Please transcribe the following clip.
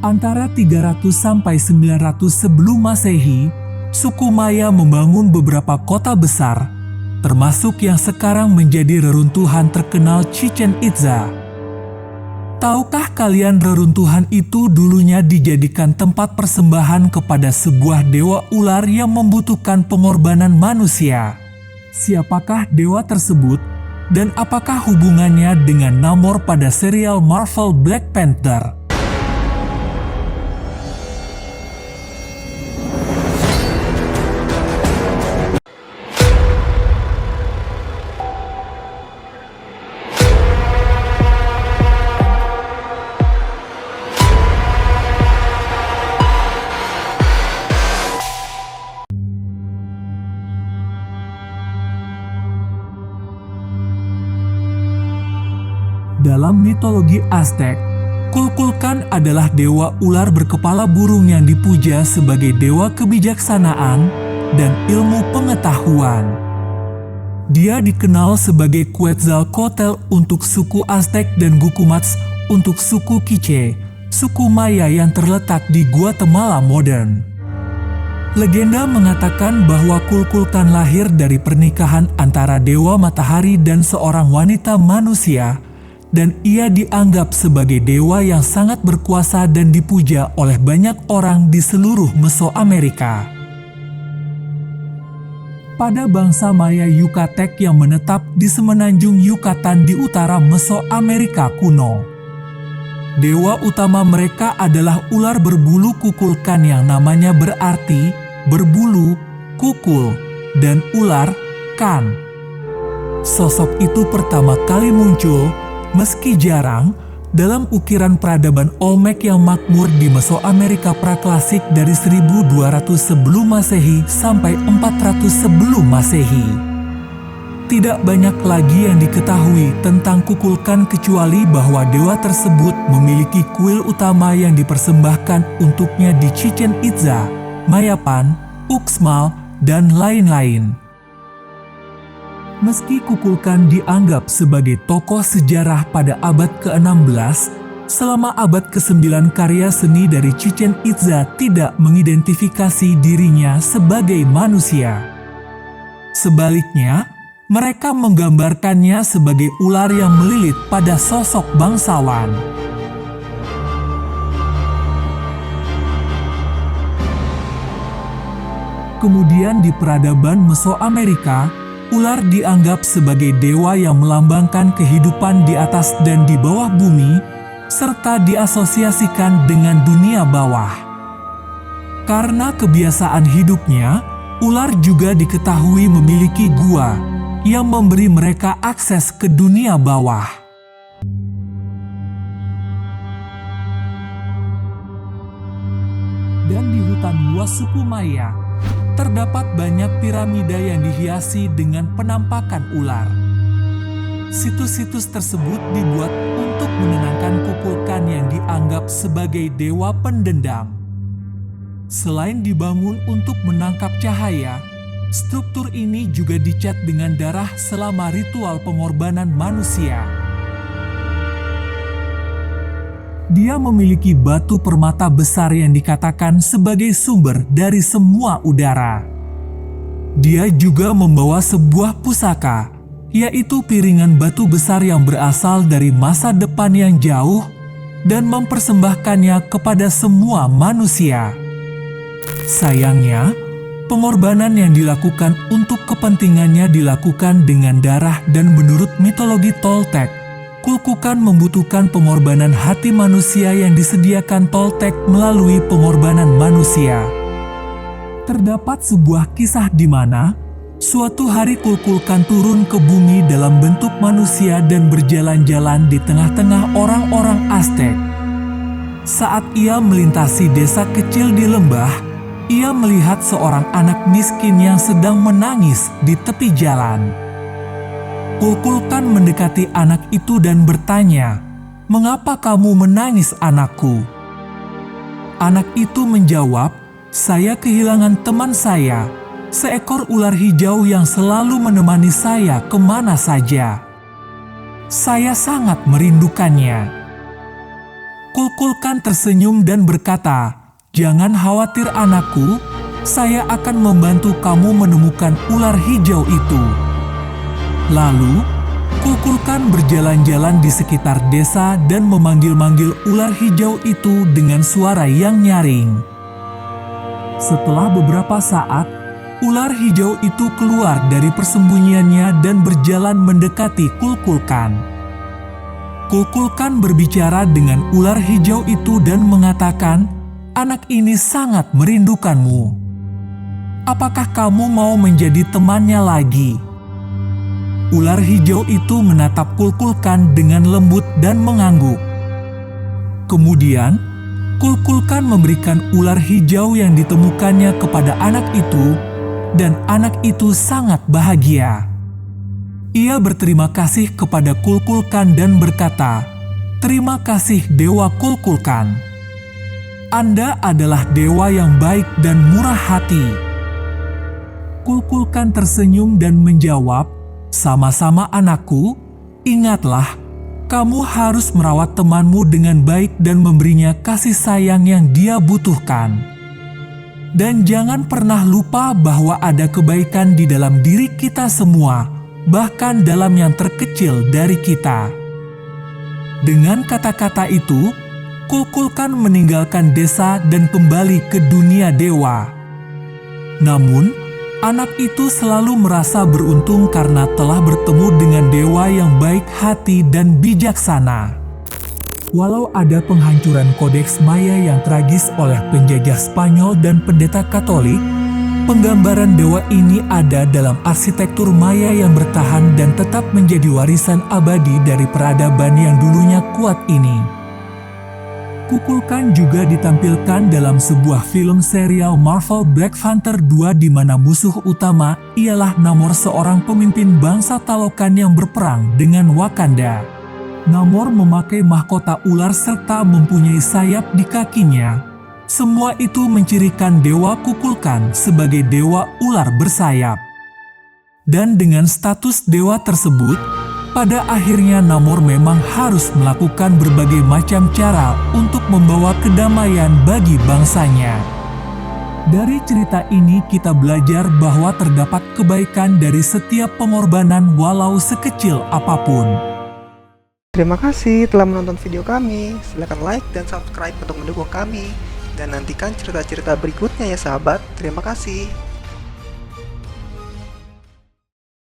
Antara 300 sampai 900 sebelum Masehi, suku Maya membangun beberapa kota besar, termasuk yang sekarang menjadi reruntuhan terkenal Chichen Itza. Tahukah kalian reruntuhan itu dulunya dijadikan tempat persembahan kepada sebuah dewa ular yang membutuhkan pengorbanan manusia? Siapakah dewa tersebut dan apakah hubungannya dengan Namor pada serial Marvel Black Panther? Dalam mitologi Aztec, Kukulkan adalah dewa ular berkepala burung yang dipuja sebagai dewa kebijaksanaan dan ilmu pengetahuan. Dia dikenal sebagai Quetzalcoatl untuk suku Aztec dan Gucumatz untuk suku Quiche, suku Maya yang terletak di Guatemala modern. Legenda mengatakan bahwa Kukulkan lahir dari pernikahan antara dewa matahari dan seorang wanita manusia, dan ia dianggap sebagai dewa yang sangat berkuasa dan dipuja oleh banyak orang di seluruh Mesoamerika. Pada bangsa Maya Yucatec yang menetap di semenanjung Yucatan di utara Mesoamerika kuno, dewa utama mereka adalah ular berbulu Kukulkan yang namanya berarti berbulu, kukul, dan ular, kan. Sosok itu pertama kali muncul, meski jarang, dalam ukiran peradaban Olmec yang makmur di Mesoamerika praklasik dari 1200 sebelum Masehi sampai 400 sebelum Masehi. Tidak banyak lagi yang diketahui tentang Kukulkan kecuali bahwa dewa tersebut memiliki kuil utama yang dipersembahkan untuknya di Chichen Itza, Mayapan, Uxmal, dan lain-lain. Meski Kukulkan dianggap sebagai tokoh sejarah pada abad ke-16, selama abad ke-9 karya seni dari Chichen Itza tidak mengidentifikasi dirinya sebagai manusia. Sebaliknya, mereka menggambarkannya sebagai ular yang melilit pada sosok bangsawan. Kemudian di peradaban Mesoamerika, ular dianggap sebagai dewa yang melambangkan kehidupan di atas dan di bawah bumi, serta diasosiasikan dengan dunia bawah. Karena kebiasaan hidupnya, ular juga diketahui memiliki gua yang memberi mereka akses ke dunia bawah. Dan di hutan luas suku Maya, terdapat banyak piramida yang dihiasi dengan penampakan ular. Situs-situs tersebut dibuat untuk menenangkan Kukulkan yang dianggap sebagai dewa pendendam. Selain dibangun untuk menangkap cahaya, struktur ini juga dicat dengan darah selama ritual pengorbanan manusia. Dia memiliki batu permata besar yang dikatakan sebagai sumber dari semua udara. Dia juga membawa sebuah pusaka, yaitu piringan batu besar yang berasal dari masa depan yang jauh dan mempersembahkannya kepada semua manusia. Sayangnya, pengorbanan yang dilakukan untuk kepentingannya dilakukan dengan darah dan menurut mitologi Toltec, Kukulkan membutuhkan pengorbanan hati manusia yang disediakan Toltec melalui pengorbanan manusia. Terdapat sebuah kisah di mana suatu hari Kukulkan turun ke bumi dalam bentuk manusia dan berjalan-jalan di tengah-tengah orang-orang Aztec. Saat ia melintasi desa kecil di lembah, ia melihat seorang anak miskin yang sedang menangis di tepi jalan. Kukulkan mendekati anak itu dan bertanya, "Mengapa kamu menangis, anakku?" Anak itu menjawab, "Saya kehilangan teman saya, seekor ular hijau yang selalu menemani saya kemana saja. Saya sangat merindukannya." Kulkulkan tersenyum dan berkata, "Jangan khawatir anakku, saya akan membantu kamu menemukan ular hijau itu." Lalu, Kulkulkan berjalan-jalan di sekitar desa dan memanggil-manggil ular hijau itu dengan suara yang nyaring. Setelah beberapa saat, ular hijau itu keluar dari persembunyiannya dan berjalan mendekati Kulkulkan. Kulkulkan berbicara dengan ular hijau itu dan mengatakan, "Anak ini sangat merindukanmu. Apakah kamu mau menjadi temannya lagi?" Ular hijau itu menatap Kulkulkan dengan lembut dan mengangguk. Kemudian, Kulkulkan memberikan ular hijau yang ditemukannya kepada anak itu, dan anak itu sangat bahagia. Ia berterima kasih kepada Kulkulkan dan berkata, "Terima kasih Dewa Kulkulkan. Anda adalah dewa yang baik dan murah hati." Kulkulkan tersenyum dan menjawab, "Sama-sama anakku, ingatlah, kamu harus merawat temanmu dengan baik dan memberinya kasih sayang yang dia butuhkan. Dan jangan pernah lupa bahwa ada kebaikan di dalam diri kita semua, bahkan dalam yang terkecil dari kita." Dengan kata-kata itu, Kulkulkan meninggalkan desa dan kembali ke dunia dewa. Namun, anak itu selalu merasa beruntung karena telah bertemu dengan dewa yang baik hati dan bijaksana. Walau ada penghancuran kodeks Maya yang tragis oleh penjajah Spanyol dan pendeta Katolik, penggambaran dewa ini ada dalam arsitektur Maya yang bertahan dan tetap menjadi warisan abadi dari peradaban yang dulunya kuat ini. Kulkulkan juga ditampilkan dalam sebuah film serial Marvel Black Panther 2 di mana musuh utama ialah Namor, seorang pemimpin bangsa Talokan yang berperang dengan Wakanda. Namor memakai mahkota ular serta mempunyai sayap di kakinya. Semua itu mencirikan Dewa Kulkulkan sebagai dewa ular bersayap. Dan dengan status dewa tersebut, pada akhirnya Namor memang harus melakukan berbagai macam cara untuk membawa kedamaian bagi bangsanya. Dari cerita ini kita belajar bahwa terdapat kebaikan dari setiap pengorbanan walau sekecil apapun. Terima kasih telah menonton video kami. Silakan like dan subscribe untuk mendukung kami. Dan nantikan cerita-cerita berikutnya ya sahabat. Terima kasih.